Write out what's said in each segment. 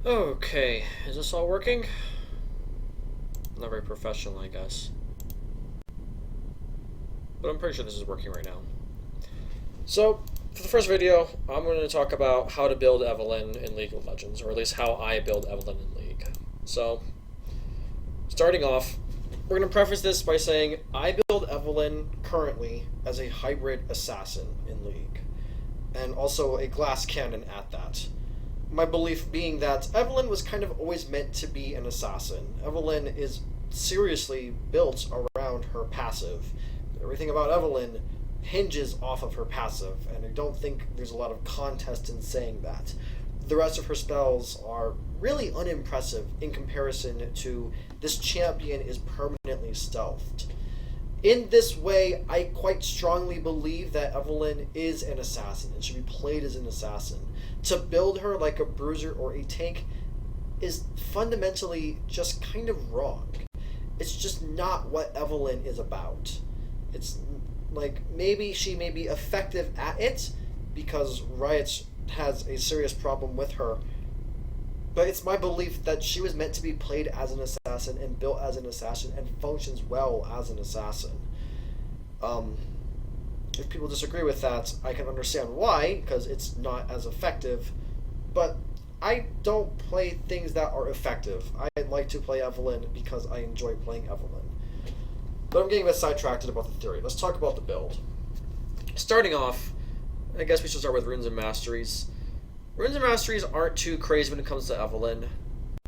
Okay, is this all working? Not very professional, I guess. But I'm pretty sure this is working right now. So, for the first video, I'm going to talk about how to build Evelynn in League of Legends, or at least how I build Evelynn in League. So, starting off, we're going to preface this by saying I build Evelynn currently as a hybrid assassin in League, and also a glass cannon at that. My belief being that Evelynn was kind of always meant to be an assassin. Evelynn is seriously built around her passive. Everything about Evelynn hinges off of her passive, and I don't think there's a lot of contest in saying that. The rest of her spells are really unimpressive in comparison to this champion is permanently stealthed. In this way, I quite strongly believe that Evelynn is an assassin and should be played as an assassin. To build her like a bruiser or a tank is fundamentally just kind of wrong. It's just not what Evelynn is about. It's like maybe she may be effective at it because Riot has a serious problem with her, but it's my belief that she was meant to be played as an assassin and built as an assassin and functions well as an assassin. If people disagree with that, I can understand why, because it's not as effective, but I don't play things that are effective. I like to play Evelynn because I enjoy playing Evelynn. But I'm getting a bit sidetracked about the theory. Let's talk about the build. Starting off, I guess we should start with Runes and Masteries. Runes and Masteries aren't too crazy when it comes to Evelynn.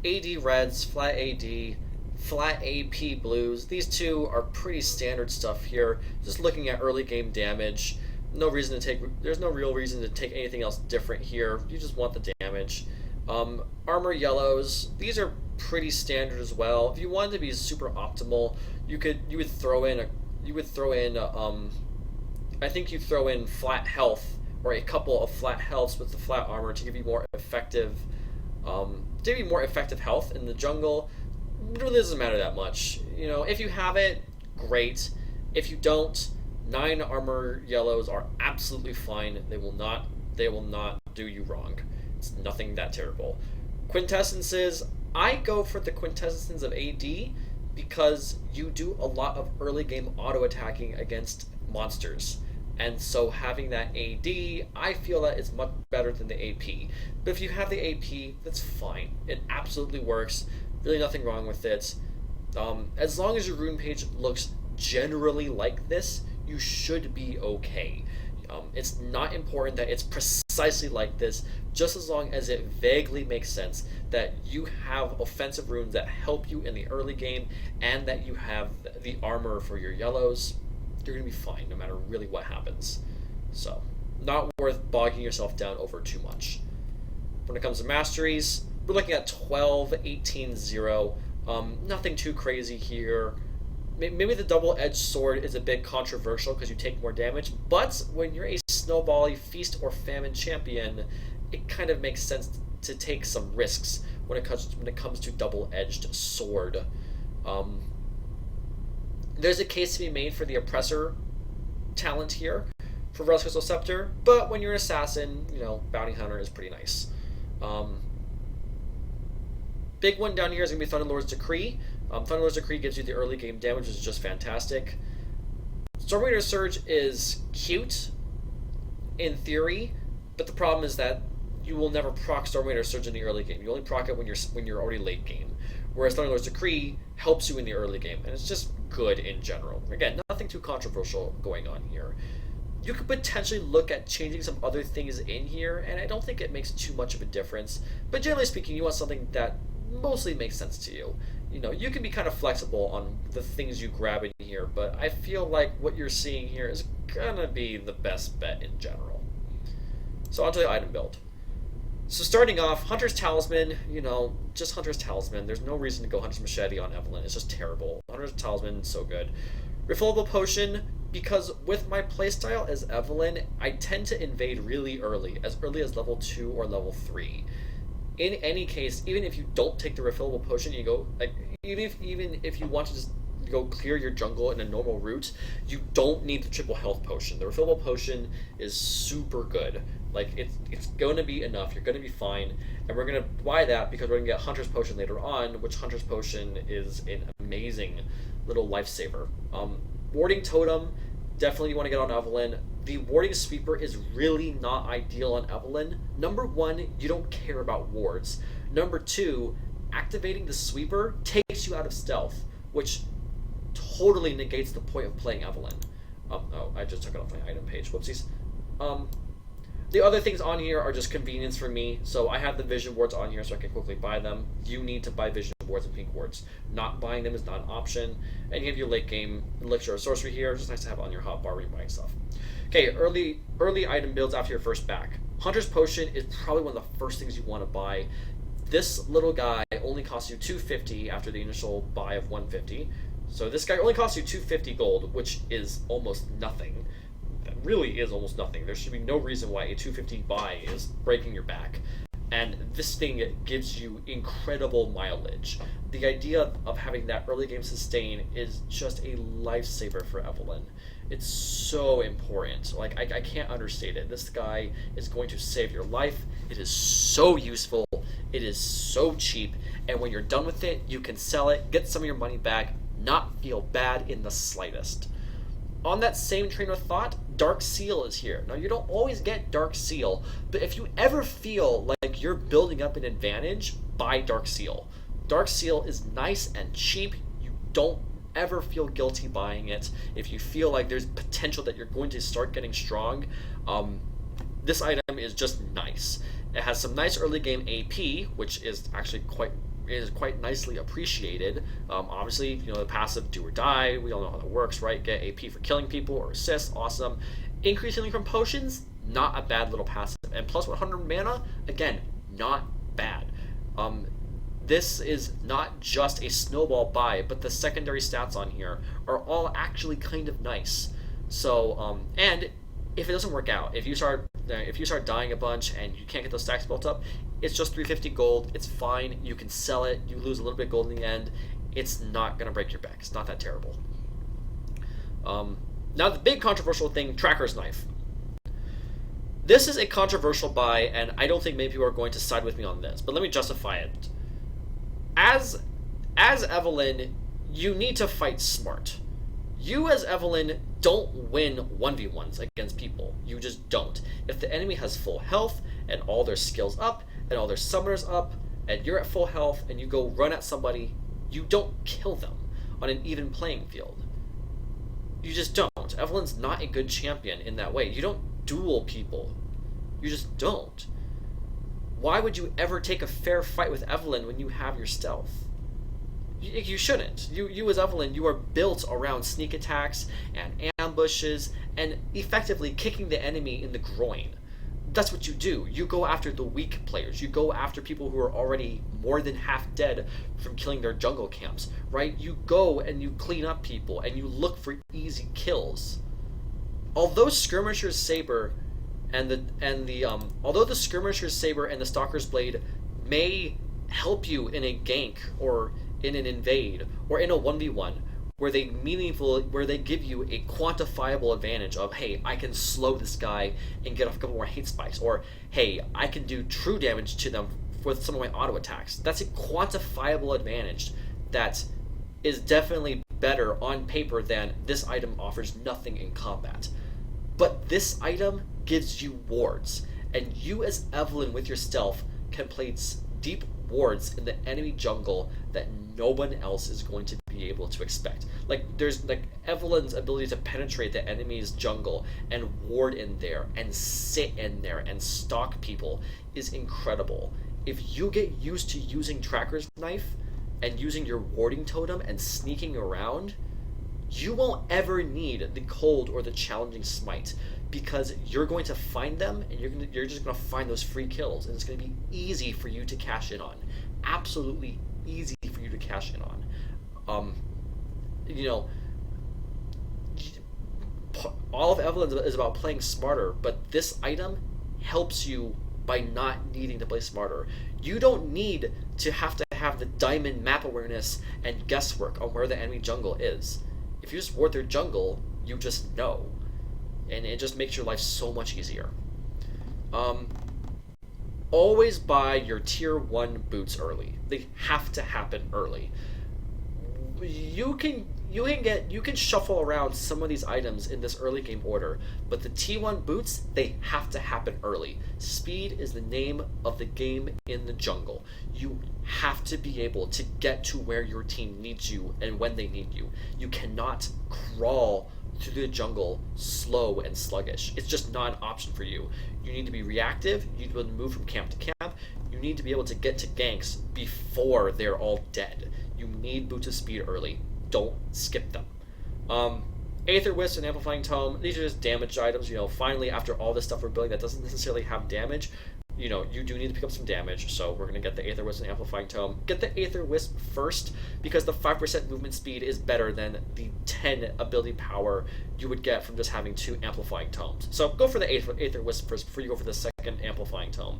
AD Reds, Flat AD, Flat AP Blues. These two are pretty standard stuff here. Just looking at early game damage. There's no real reason to take anything else different here. You just want the damage. Armor Yellows. These are pretty standard as well. If you wanted to be super optimal, you would throw in I think you throw in flat health or a couple of flat healths with the flat armor to give you more effective health in the jungle. It really doesn't matter that much. You know, if you have it, great. If you don't, 9 armor yellows are absolutely fine. They will not do you wrong. It's nothing that terrible. Quintessences, I go for the quintessence of AD because you do a lot of early game auto attacking against monsters. And so having that AD, I feel that it's much better than the AP. But if you have the AP, that's fine. It absolutely works. Really nothing wrong with it. As long as your rune page looks generally like this, you should be okay. It's not important that it's precisely like this, just as long as it vaguely makes sense that you have offensive runes that help you in the early game and that you have the armor for your yellows. You're going to be fine no matter really what happens. So, not worth bogging yourself down over too much. When it comes to masteries, we're looking at 12, 18, 0. Nothing too crazy here. Maybe the double-edged sword is a bit controversial because you take more damage, but when you're a snowbally feast or famine champion, it kind of makes sense to take some risks when it comes to double-edged sword. There's a case to be made for the oppressor talent here for Veil's Crystal Scepter, but when you're an assassin, bounty hunter is pretty nice. Big one down here is going to be Thunderlord's Decree. Thunderlord's Decree gives you the early game damage, which is just fantastic. Stormraider Surge is cute in theory, but the problem is that you will never proc Stormraider Surge in the early game. You only proc it when you're already late game. Whereas Thunderlord's Decree helps you in the early game, and it's just good in general. Again, nothing too controversial going on here. You could potentially look at changing some other things in here, and I don't think it makes too much of a difference. But generally speaking, you want something that mostly makes sense to you. You can be kind of flexible on the things you grab in here, but I feel like what you're seeing here is gonna be the best bet in general. So onto the item build. So starting off, Hunter's Talisman, just Hunter's Talisman. There's no reason to go Hunter's Machete on Evelynn. It's just terrible. Hunter's Talisman is so good. Refillable Potion, because with my playstyle as Evelynn, I tend to invade really early as level 2 or level 3. In any case, even if you don't take the refillable potion, you go even if you want to just go clear your jungle in a normal route, you don't need the triple health potion. The refillable potion is super good. Like it's going to be enough. You're going to be fine, and we're going to buy that because we're going to get Hunter's Potion later on, which Hunter's Potion is an amazing little lifesaver. Warding Totem, definitely you want to get on Evelynn. The warding sweeper is really not ideal on Evelynn. Number one, you don't care about wards. Number two, activating the sweeper takes you out of stealth, which totally negates the point of playing Evelynn. Oh, I just took it off my item page. Whoopsies. The other things on here are just convenience for me. So I have the vision wards on here so I can quickly buy them. You need to buy vision wards and pink wards. Not buying them is not an option. And you have your late game elixir or sorcery here. It's just nice to have it on your hotbar when you're buying stuff. Okay, early item builds after your first back. Hunter's Potion is probably one of the first things you want to buy. This little guy only costs you 250 after the initial buy of 150. So this guy only costs you 250 gold, which is almost nothing. That really is almost nothing. There should be no reason why a 250 buy is breaking your back. And this thing gives you incredible mileage. The idea of having that early game sustain is just a lifesaver for Evelynn. It's so important. Like, I can't understate it. This guy is going to save your life. It is so useful. It is so cheap. And when you're done with it, you can sell it, get some of your money back, not feel bad in the slightest. On that same train of thought, Dark Seal is here. Now, you don't always get Dark Seal, but if you ever feel like you're building up an advantage, buy Dark Seal. Dark Seal is nice and cheap. You don't ever feel guilty buying it. If you feel like there's potential that you're going to start getting strong, this item is just nice. It has some nice early game AP, which is actually quite nicely appreciated. Obviously, the passive do or die. We all know how that works, right? Get AP for killing people or assist, awesome. Increase healing from potions, not a bad little passive. And plus 100 mana, again, not bad. This is not just a snowball buy, but the secondary stats on here are all actually kind of nice. So, and if it doesn't work out, if you start dying a bunch and you can't get those stacks built up, it's just 350 gold. It's fine. You can sell it. You lose a little bit of gold in the end. It's not going to break your back. It's not that terrible. Now the big controversial thing, Tracker's Knife. This is a controversial buy, and I don't think many people are going to side with me on this, but let me justify it. As Evelynn, you need to fight smart. You as Evelynn don't win 1v1s against people. You just don't. If the enemy has full health and all their skills up and all their summoners up and you're at full health and you go run at somebody, you don't kill them on an even playing field. You just don't. Evelynn's not a good champion in that way. You don't duel people. You just don't. Why would you ever take a fair fight with Evelynn when you have your stealth? You shouldn't. You as Evelynn, you are built around sneak attacks and ambushes and effectively kicking the enemy in the groin. That's what you do. You go after the weak players. You go after people who are already more than half dead from killing their jungle camps, right? You go and you clean up people and you look for easy kills. Although Skirmisher's Saber and the Skirmisher's Saber and the Stalker's Blade may help you in a gank or in an invade or in a 1v1 where they give you a quantifiable advantage of, hey, I can slow this guy and get off a couple more hate spikes, or hey, I can do true damage to them with some of my auto attacks. That's a quantifiable advantage that is definitely better on paper than this item offers nothing in combat. But this item gives you wards, and you as Evelynn with your stealth can place deep wards in the enemy jungle that no one else is going to be able to expect. There's Evelynn's ability to penetrate the enemy's jungle and ward in there and sit in there and stalk people is incredible. If you get used to using Tracker's Knife and using your warding totem and sneaking around, you won't ever need the cold or the challenging smite, because you're going to find them and you're just going to find those free kills, and it's going to be easy for you to cash in on. Absolutely easy for you to cash in on. All of Evelynn is about playing smarter, but this item helps you by not needing to play smarter. You don't need to have have the diamond map awareness and guesswork on where the enemy jungle is. If you just ward their jungle, you just know. And it just makes your life so much easier. Always buy your tier 1 boots early. They have to happen early. You can shuffle around some of these items in this early game order, but the T1 boots, they have to happen early. Speed is the name of the game in the jungle. You have to be able to get to where your team needs you and when they need you. You cannot crawl through the jungle slow and sluggish. It's just not an option for you. You need to be reactive, you need to be able to move from camp to camp, you need to be able to get to ganks before they're all dead. You need boots of speed early. Don't skip them. Aether Wisp and Amplifying Tome, these are just damage items. Finally, after all this stuff we're building that doesn't necessarily have damage, you do need to pick up some damage, so we're going to get the Aether Wisp and Amplifying Tome. Get the Aether Wisp first, because the 5% movement speed is better than the 10 ability power you would get from just having 2 Amplifying Tomes. So go for the Aether Wisp first before you go for the second Amplifying Tome.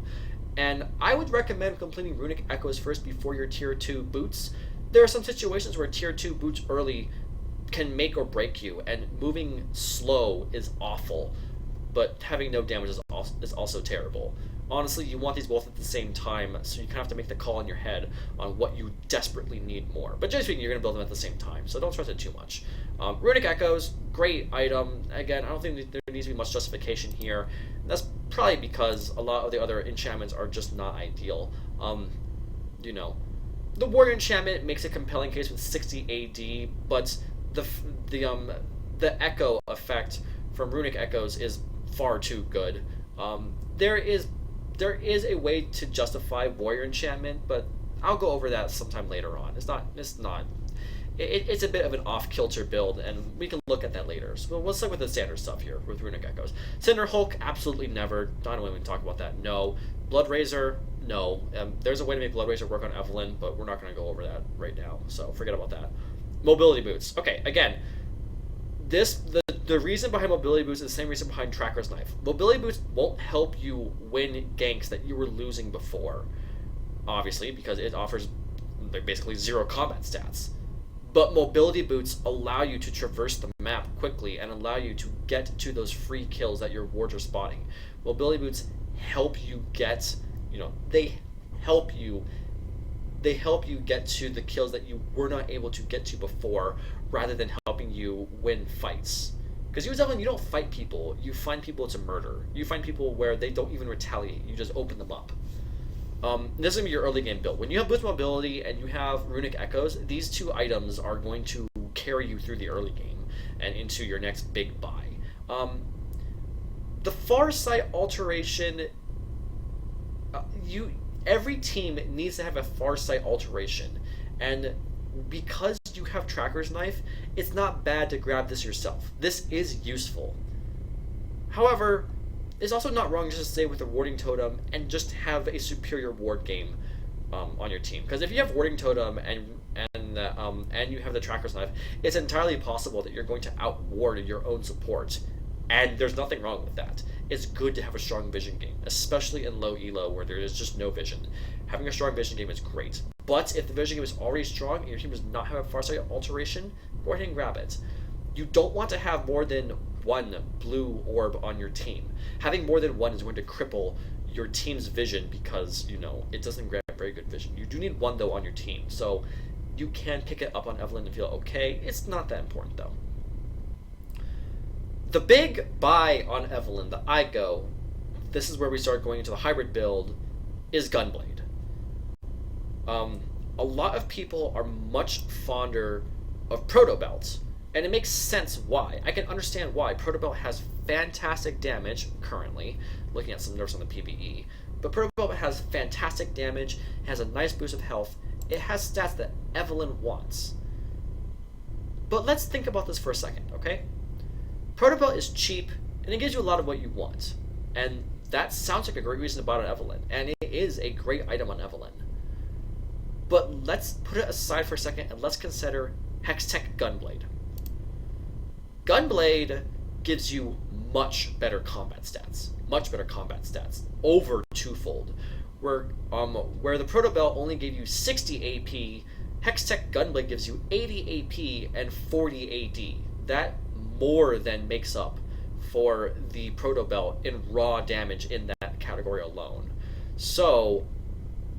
And I would recommend completing Runic Echoes first before your Tier 2 boots. There are some situations where Tier 2 boots early can make or break you, and moving slow is awful, but having no damage is also terrible. Honestly, you want these both at the same time, so you kind of have to make the call in your head on what you desperately need more. But generally speaking, you're going to build them at the same time, so don't stress it too much. Runic Echoes, great item. Again, I don't think there needs to be much justification here. That's probably because a lot of the other enchantments are just not ideal. The Warrior enchantment makes a compelling case with 60 AD, but the Echo effect from Runic Echoes is far too good. There is a way to justify Warrior enchantment, but I'll go over that sometime later on. It's a bit of an off-kilter build, and we can look at that later. So let's start with the standard stuff here with Runic Echoes. Cinder Hulk, absolutely never. I don't even talk about that. No. Blood Razor, no. There's a way to make Blood Razor work on Evelynn, but we're not going to go over that right now, so forget about that. Mobility Boots. Okay, again, the reason behind Mobility Boots is the same reason behind Tracker's Knife. Mobility Boots won't help you win ganks that you were losing before, obviously, because it offers basically 0 combat stats. But Mobility Boots allow you to traverse the map quickly and allow you to get to those free kills that your wards are spotting. Mobility Boots help you get, they help you get to the kills that you were not able to get to before, rather than helping you win fights. Because you don't fight people, you find people to murder. You find people where they don't even retaliate, you just open them up. This is going to be your early game build. When you have Boost Mobility and you have Runic Echoes, these 2 items are going to carry you through the early game and into your next big buy. The Farsight alteration, every team needs to have a Farsight alteration, and because you have Tracker's Knife, it's not bad to grab this yourself. This is useful. However, it's also not wrong just to stay with the Warding Totem and just have a superior ward game on your team. Because if you have Warding Totem and you have the Tracker's Knife, it's entirely possible that you're going to outward your own support, and there's nothing wrong with that. It's good to have a strong vision game, especially in low elo where there is just no vision. Having a strong vision game is great. But if the vision game is already strong and your team does not have a Farsight alteration, go ahead and grab it. You don't want to have more than 1 blue orb on your team. Having more than 1 is going to cripple your team's vision because, it doesn't grant very good vision. You do need 1, though, on your team. So you can pick it up on Evelynn and feel okay. It's not that important, though. The big buy on Evelynn, the IGO, this is where we start going into the hybrid build, is Gunblade. A lot of people are much fonder of Protobelt, and it makes sense why. I can understand why. Protobelt has fantastic damage currently, looking at some nerfs on the PvE, but Protobelt has fantastic damage, has a nice boost of health, it has stats that Evelynn wants. But let's think about this for a second, okay? Protobelt is cheap, and it gives you a lot of what you want, and that sounds like a great reason to buy it on Evelynn, and it is a great item on Evelynn. But let's put it aside for a second and let's consider Hextech Gunblade. Gunblade gives you much better combat stats, over 2-fold, where the Proto Belt only gave you 60 AP, Hextech Gunblade gives you 80 AP and 40 AD. That more than makes up for the Proto Belt in raw damage in that category alone. So,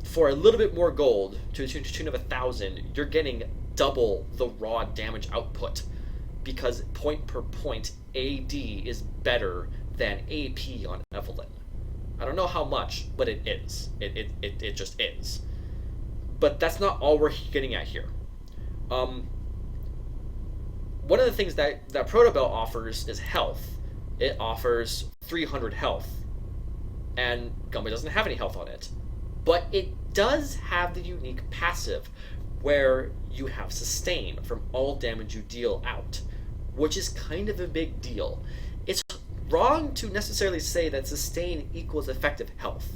for a little bit more gold, to the tune of 1,000, you're getting double the raw damage output, because point per point AD is better than AP on Evelynn. I don't know how much, but it is. It just is. But that's not all we're getting at here. One of the things that Proto Belt offers is health. It offers 300 health, and Gunblade doesn't have any health on it. But it does have the unique passive where you have sustain from all damage you deal out, which is kind of a big deal. It's wrong to necessarily say that sustain equals effective health.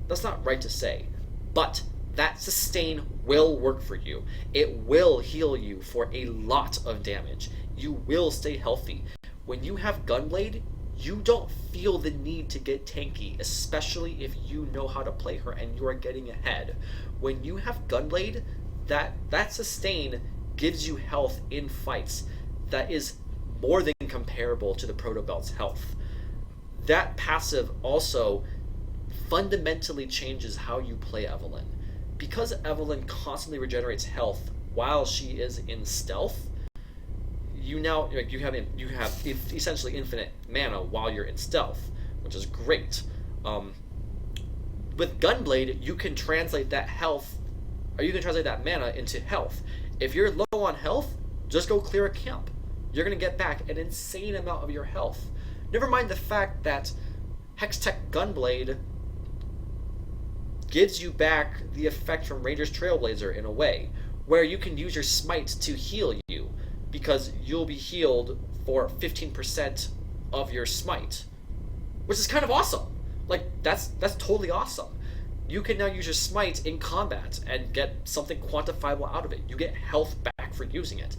That's not right to say. But that sustain will work for you. It will heal you for a lot of damage. You will stay healthy. When you have Gunblade, you don't feel the need to get tanky, especially if you know how to play her and you are getting ahead. When you have Gunblade, that sustain gives you health in fights that is more than comparable to the Proto Belt's health. That passive also fundamentally changes how you play Evelynn. Because Evelynn constantly regenerates health while she is in stealth, you have essentially infinite mana while you're in stealth, which is great. With Gunblade, you can translate that mana into health. If you're low on health, just go clear a camp. You're going to get back an insane amount of your health. Never mind the fact that Hextech Gunblade gives you back the effect from Ranger's Trailblazer in a way, where you can use your smite to heal you, because you'll be healed for 15% of your smite, which is kind of awesome. Like, that's totally awesome. You can now use your smite in combat and get something quantifiable out of it. You get health back for using it.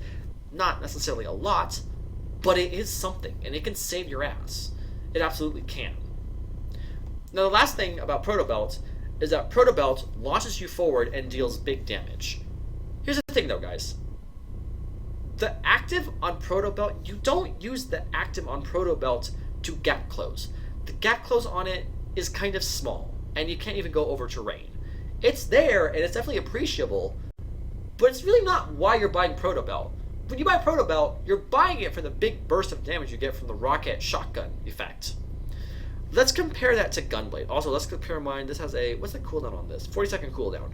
Not necessarily a lot, but it is something, and it can save your ass. It absolutely can. Now, the last thing about Proto Belt is that Proto Belt launches you forward and deals big damage. Here's the thing, though, guys. The active on Proto Belt, you don't use the active on Proto Belt to gap close. The gap close on it is kind of small, and you can't even go over terrain. It's there, and it's definitely appreciable, but it's really not why you're buying Proto Belt. When you buy Proto Belt, you're buying it for the big burst of damage you get from the rocket shotgun effect. Let's compare that to Gunblade. Also, let's compare mine. This has a, what's the cooldown on this? 40-second cooldown.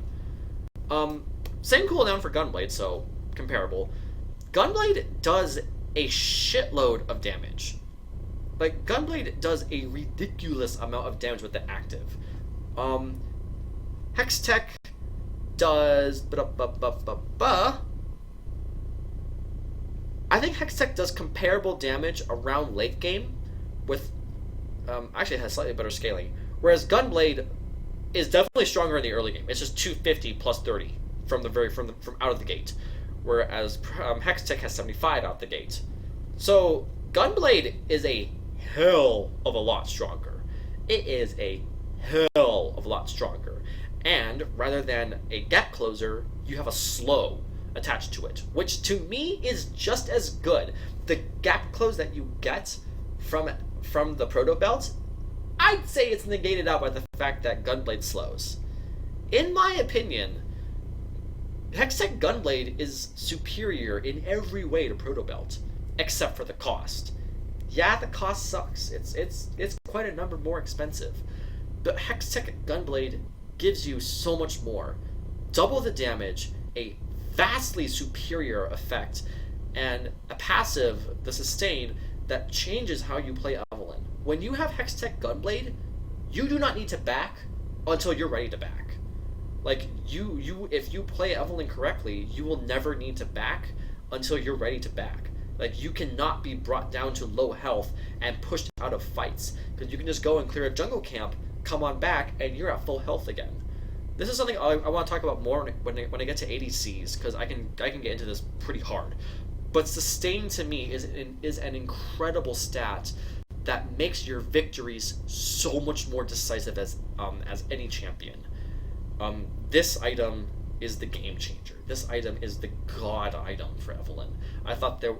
Same cooldown for Gunblade, so comparable. Gunblade does a shitload of damage. Like, Gunblade does a ridiculous amount of damage with the active. Hextech does... I think Hextech does comparable damage around late game with... actually, it has slightly better scaling. Whereas Gunblade is definitely stronger in the early game. It's just 250 plus 30 from out of the gate. Whereas Hextech has 75 out the gate. So Gunblade is a hell of a lot stronger. It is a hell of a lot stronger. And rather than a gap closer, you have a slow attached to it, which to me is just as good. The gap close that you get from the Proto Belt, I'd say it's negated out by the fact that Gunblade slows. In my opinion, Hextech Gunblade is superior in every way to Proto Belt, except for the cost. Yeah, the cost sucks. It's quite a number more expensive. But Hextech Gunblade gives you so much more. Double the damage, a vastly superior effect, and a passive, the sustain, that changes how you play Evelynn. When you have Hextech Gunblade, you do not need to back until you're ready to back. Like, if you play Evelynn correctly, you will never need to back until you're ready to back. Like, you cannot be brought down to low health and pushed out of fights, because you can just go and clear a jungle camp, come on back, and you're at full health again. This is something I want to talk about more when I get to ADCs, because I can get into this pretty hard. But sustain to me is an incredible stat that makes your victories so much more decisive as any champion. This item is the game changer. This item is the god item for Evelyn. I thought that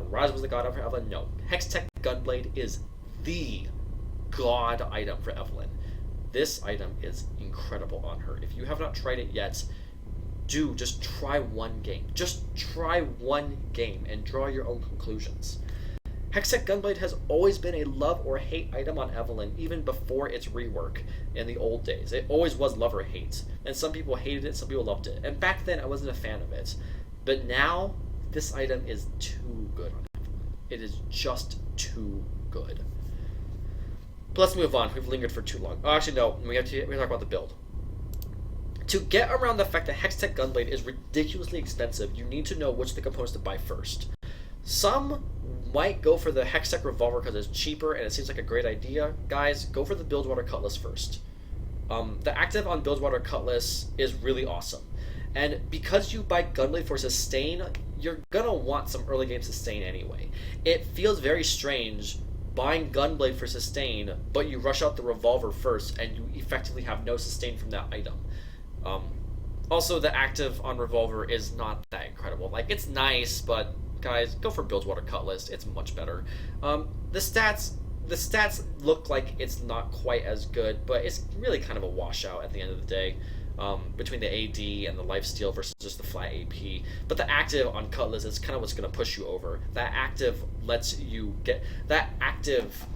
Rise was the god item for Evelyn. No, Hextech Gunblade is the god item for Evelyn. This item is incredible on her. If you have not tried it yet, do just try one game. Just try one game and draw your own conclusions. Hextech Gunblade has always been a love or hate item on Evelyn, even before its rework in the old days. It always was love or hate, and some people hated it, some people loved it. And back then, I wasn't a fan of it. But now, this item is too good on Evelyn. It is just too good. But let's move on. We've lingered for too long. Oh, actually, no. We have to talk about the build. To get around the fact that Hextech Gunblade is ridiculously expensive, you need to know which of the components to buy first. Some might go for the Hextech Revolver because it's cheaper and it seems like a great idea. Guys, go for the Bilgewater Cutlass first. The active on Bilgewater Cutlass is really awesome. And because you buy Gunblade for sustain, you're gonna want some early game sustain anyway. It feels very strange buying Gunblade for sustain, but you rush out the Revolver first and you effectively have no sustain from that item. Also, the active on Revolver is not that incredible. Like, it's nice, but guys, go for Bilgewater Cutlass. It's much better. The stats look like it's not quite as good, but it's really kind of a washout at the end of the day. Between the AD and the lifesteal versus just the flat AP. But the active on Cutlass is kind of what's going to push you over. That active lets you get... That active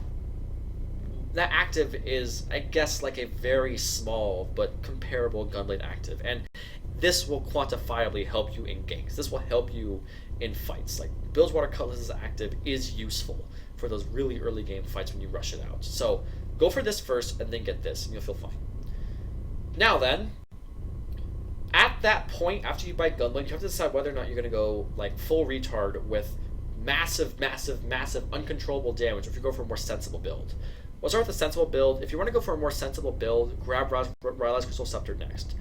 is, I guess, like a very small but comparable Gunblade active. And this will quantifiably help you in ganks. This will help you in fights. Like, Bilgewater Cutlass's active is useful for those really early game fights when you rush it out. So, go for this first and then get this, and you'll feel fine. Now then, at that point, after you buy Gunblade, you have to decide whether or not you're going to go, like, full retard with massive, massive, massive uncontrollable damage, or if you go for a more sensible build. We'll start with a sensible build. If you want to go for a more sensible build, grab Rylai's Crystal Scepter next.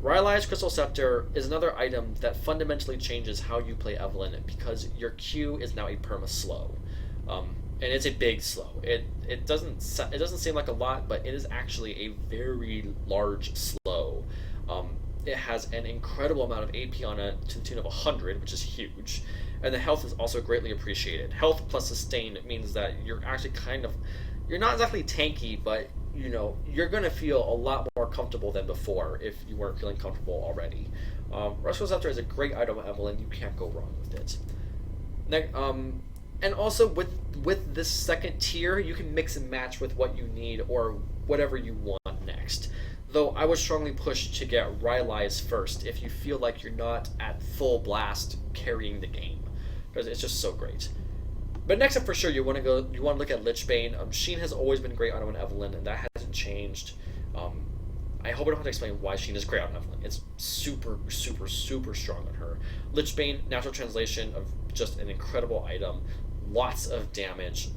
Rylai's Crystal Scepter is another item that fundamentally changes how you play Evelyn because your Q is now a perma-slow. And it's a big slow. It doesn't seem like a lot, but it is actually a very large slow. It has an incredible amount of AP on it to the tune of 100, which is huge. And the health is also greatly appreciated. Health plus sustain means that you're actually you're not exactly tanky, but you know, you're going to feel a lot more comfortable than before if you weren't feeling comfortable already. Crystal Scepter is a great item on Evelyn. You can't go wrong with it. And also with this second tier, you can mix and match with what you need or whatever you want next. Though I would strongly push to get Rylai's first if you feel like you're not at full blast carrying the game, because it's just so great. But next up, for sure, you want to look at Lichbane. Sheen has always been great on Evelyn, and that hasn't changed. I hope I don't have to explain why Sheen is great on Evelyn. It's super, super, super strong on her. Lichbane, natural translation of just an incredible item. Lots of damage,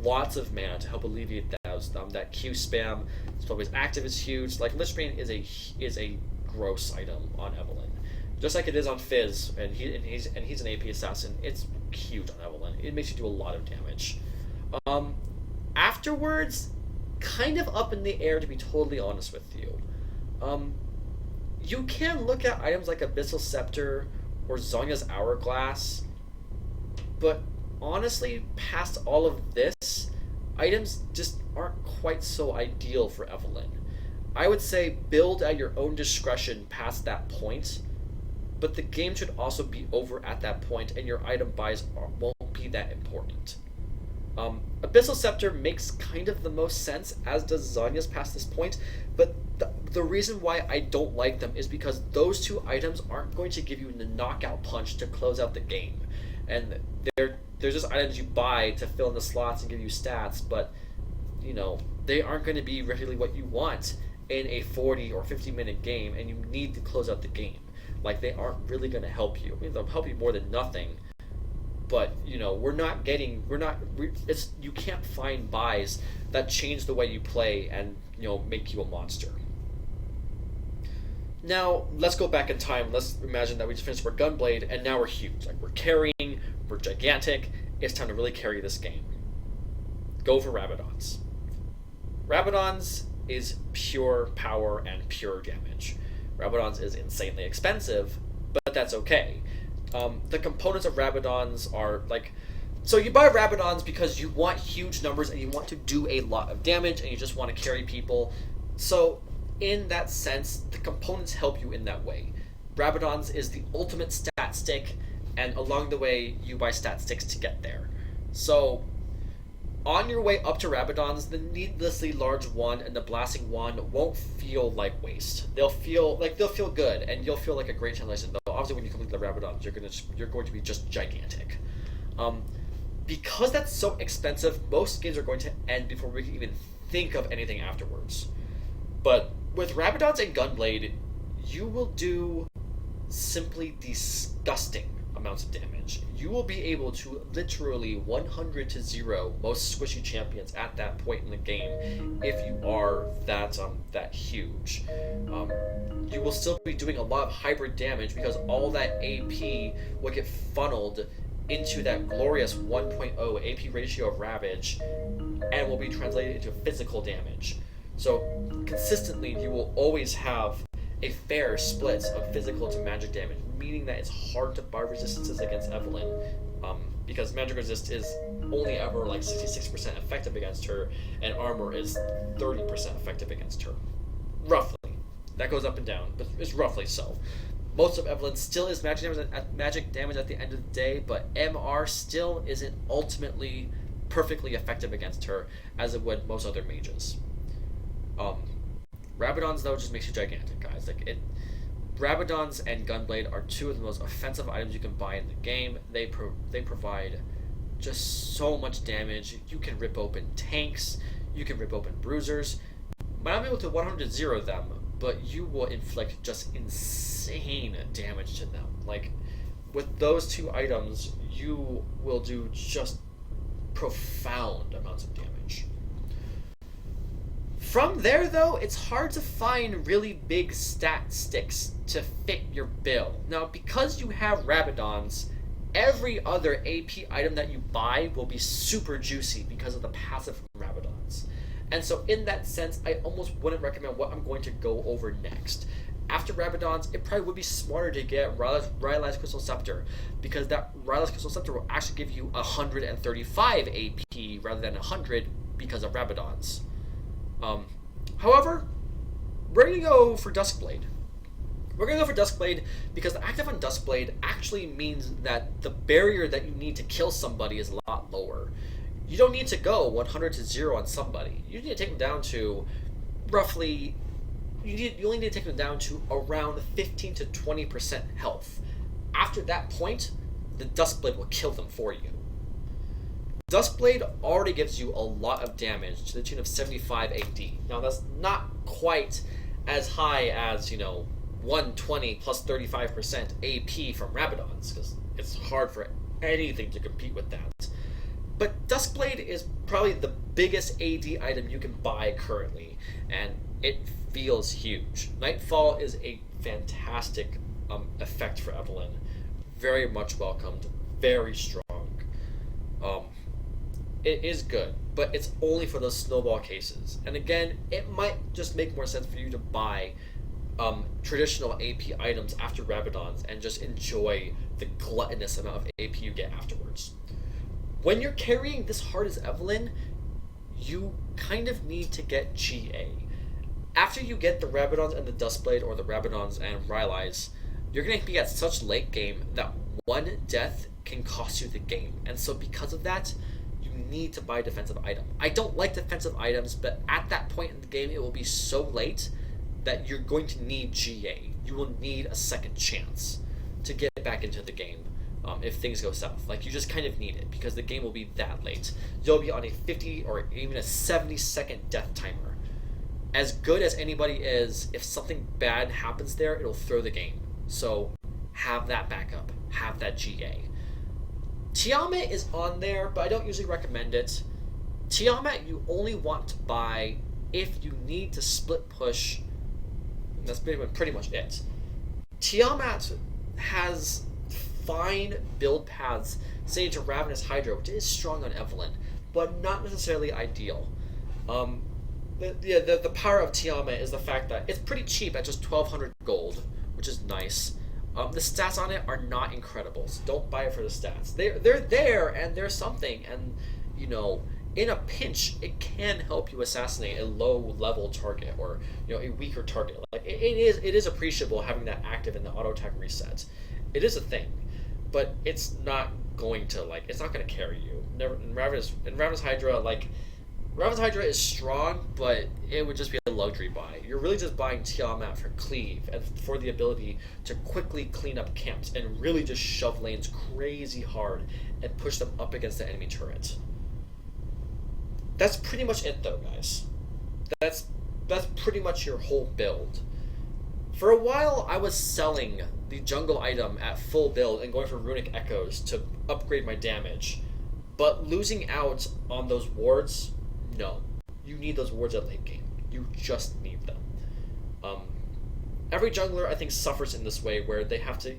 lots of mana to help alleviate that Q spam. Spellbase active is huge. Like, Lichbane is a gross item on Evelyn, just like it is on Fizz, and he's an AP assassin. It's huge on Evelyn. It makes you do a lot of damage. Afterwards, kind of up in the air, to be totally honest with you. You can look at items like Abyssal Scepter or Zhonya's Hourglass, but honestly, past all of this, items just aren't quite so ideal for Evelyn. I would say build at your own discretion past that point, but the game should also be over at that point, and your item buys won't be that important. Abyssal Scepter makes kind of the most sense, as does Zhonya's past this point, but the reason why I don't like them is because those two items aren't going to give you the knockout punch to close out the game. And they're just items you buy to fill in the slots and give you stats, but, they aren't going to be really what you want in a 40 or 50 minute game, and you need to close out the game. Like, they aren't really going to help you. I mean, they'll help you more than nothing, but, you can't find buys that change the way you play and, make you a monster. Now, let's go back in time. Let's imagine that we just finished our Gunblade, and now we're huge. Like, we're carrying, we're gigantic. It's time to really carry this game. Go for Rabadons. Rabadons is pure power and pure damage. Rabadon's is insanely expensive, but that's okay. The components of Rabadon's are like, so you buy Rabadon's because you want huge numbers and you want to do a lot of damage and you just want to carry people. So in that sense, the components help you in that way. Rabadon's is the ultimate stat stick, and along the way you buy stat sticks to get there. So on your way up to Rabadon's, the needlessly large wand and the blasting wand won't feel like waste. They'll feel good, and you'll feel like a great translation. Though obviously, when you complete the Rabadon's, you're going to be just gigantic. Because that's so expensive, most games are going to end before we can even think of anything afterwards. But with Rabadon's and Gunblade, you will do simply disgusting amounts of damage. You will be able to literally 100 to 0 most squishy champions at that point in the game if you are that huge. You will still be doing a lot of hybrid damage because all that AP will get funneled into that glorious 1.0 AP ratio of Ravage and will be translated into physical damage. So consistently you will always have a fair split of physical to magic damage, meaning that it's hard to buy resistances against Evelynn, because magic resist is only ever like 66% effective against her, and armor is 30% effective against her. Roughly. That goes up and down, but it's roughly so. Most of Evelynn still is magic damage at the end of the day, but MR still isn't ultimately perfectly effective against her as it would most other mages. Rabadon's, though, just makes you gigantic, guys. Rabadon's and Gunblade are two of the most offensive items you can buy in the game. They provide just so much damage. You can rip open tanks. You can rip open bruisers. Might not be able to 100-0 them, but you will inflict just insane damage to them. Like, with those two items, you will do just profound amounts of damage. From there, though, it's hard to find really big stat sticks to fit your bill. Now, because you have Rabadon's, every other AP item that you buy will be super juicy because of the passive from Rabadon's. And so in that sense, I almost wouldn't recommend what I'm going to go over next. After Rabadon's, it probably would be smarter to get Rylai's Crystal Scepter, because that Rylai's Crystal Scepter will actually give you 135 AP rather than 100 because of Rabadon's. However, we're going to go for Duskblade. We're going to go for Duskblade because the active on Duskblade actually means that the barrier that you need to kill somebody is a lot lower. You don't need to go 100-0 on somebody. You need to take them down to roughly... You only need to take them down to around 15 to 20% health. After that point, the Duskblade will kill them for you. Duskblade already gives you a lot of damage to the tune of 75 AD. Now that's not quite as high as, 120 plus 35% AP from Rabadon's, because it's hard for anything to compete with that. But Duskblade is probably the biggest AD item you can buy currently, and it feels huge. Nightfall is a fantastic effect for Evelynn. Very much welcomed, very strong. It is good, but it's only for those snowball cases. And again, it might just make more sense for you to buy traditional AP items after Rabadon's and just enjoy the gluttonous amount of AP you get afterwards. When you're carrying this hard as Evelynn, you kind of need to get GA. After you get the Rabadon's and the Duskblade, or the Rabadon's and Rylai's, you're going to be at such late game that one death can cost you the game. And so because of that, you need to buy a defensive item. I don't like defensive items, but at that point in the game, it will be so late that you're going to need GA. You will need a second chance to get back into the game if things go south. Like, you just kind of need it because the game will be that late. You'll be on a 50 or even a 70-second death timer. As good as anybody is, if something bad happens there, it'll throw the game. So have that backup. Have that GA. Tiamat is on there, but I don't usually recommend it. Tiamat you only want to buy if you need to split push. And that's pretty much it. Tiamat has fine build paths, say to Ravenous Hydra, which is strong on Evelynn, but not necessarily ideal. The power of Tiamat is the fact that it's pretty cheap at just 1,200 gold, which is nice. The stats on it are not incredible, so don't buy it for the stats. They're there and they're something, and you know, in a pinch, it can help you assassinate a low level target or a weaker target. Like it is appreciable having that active in the auto attack reset. It is a thing, but it's not going to it's not going to carry you. Never in Ravenous Hydra Ravenous Hydra is strong, but it would just be a luxury buy. You're really just buying Tiamat for cleave and for the ability to quickly clean up camps and really just shove lanes crazy hard and push them up against the enemy turret. That's pretty much it though, guys. That's pretty much your whole build. For a while, I was selling the jungle item at full build and going for Runic Echoes to upgrade my damage. But losing out on those wards, no. You need those wards at late game. You just need them. Every jungler, I think, suffers in this way where they have to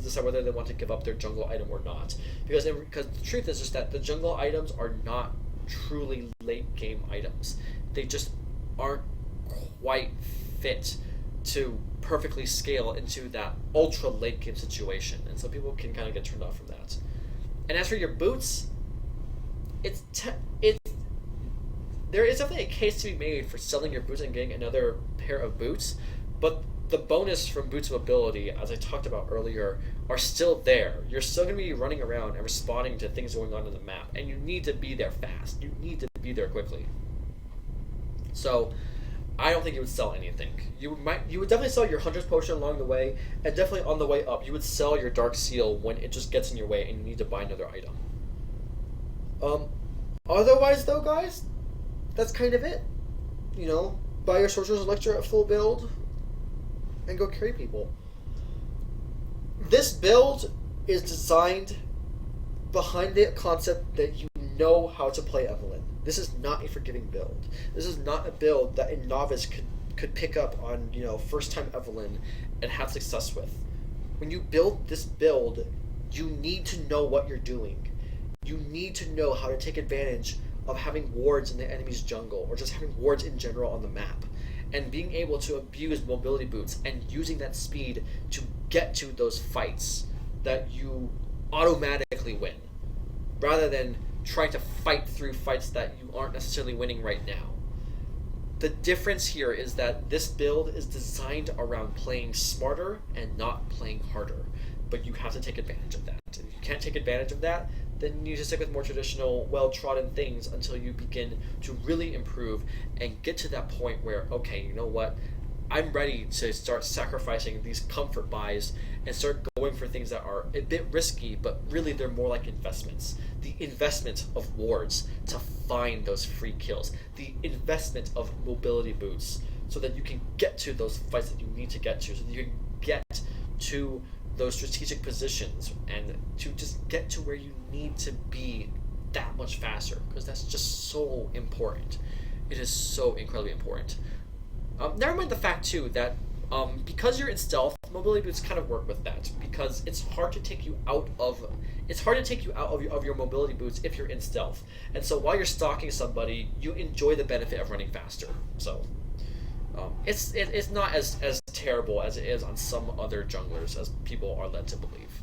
decide whether they want to give up their jungle item or not. Because the truth is just that the jungle items are not truly late game items. They just aren't quite fit to perfectly scale into that ultra late game situation, and so people can kind of get turned off from that. And as for your boots, there is definitely a case to be made for selling your boots and getting another pair of boots, but the bonus from Boots of Ability, as I talked about earlier, are still there. You're still going to be running around and responding to things going on in the map, and you need to be there fast. You need to be there quickly. So, I don't think you would sell anything. You would definitely sell your Hunter's Potion along the way, and definitely on the way up, you would sell your Dark Seal when it just gets in your way and you need to buy another item. Otherwise though, guys, that's kind of it. You know, buy your Sorcerer's Elixir at full build, and go carry people. This build is designed behind the concept that you know how to play Evelynn. This is not a forgiving build. This is not a build that a novice could pick up on, first time Evelynn and have success with. When you build this build, you need to know what you're doing. You need to know how to take advantage of having wards in the enemy's jungle, or just having wards in general on the map, and being able to abuse mobility boots and using that speed to get to those fights that you automatically win, rather than trying to fight through fights that you aren't necessarily winning right now. The difference here is that this build is designed around playing smarter and not playing harder, but you have to take advantage of that. If you can't take advantage of that, then you need to stick with more traditional, well-trodden things until you begin to really improve and get to that point where, okay, you know what? I'm ready to start sacrificing these comfort buys and start going for things that are a bit risky, but really they're more like investments. The investment of wards to find those free kills. The investment of mobility boots so that you can get to those fights that you need to get to, so that you can get to those strategic positions and to just get to where you need to be that much faster, because that's just so important. It is so incredibly important. Never mind the fact too that because you're in stealth, mobility boots kind of work with that, because it's hard to take you out of your mobility boots if you're in stealth. And so while you're stalking somebody, you enjoy the benefit of running faster. So it's not as terrible as it is on some other junglers, as people are led to believe.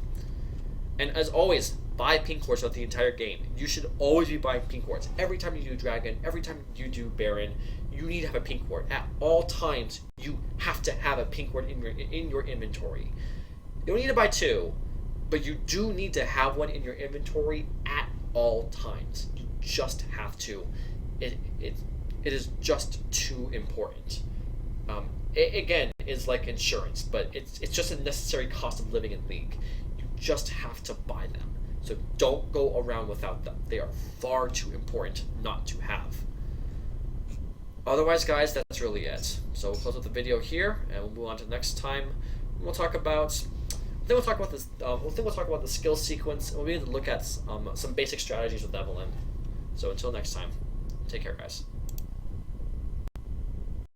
And as always, buy pink wards throughout the entire game. You should always be buying pink wards. Every time you do Dragon, every time you do Baron, you need to have a pink ward. At all times, you have to have a pink ward in your inventory. You don't need to buy two, but you do need to have one in your inventory at all times. You just have to. It is just too important. It again is like insurance, but it's just a necessary cost of living in League. You just have to buy them. So don't go around without them. They are far too important not to have. Otherwise, guys, that's really it. So we'll close up the video here, and we'll move on to the next time. We'll talk about this. I think we'll talk about the skill sequence, and we'll be able to look at some basic strategies with Evelynn. So until next time, take care, guys.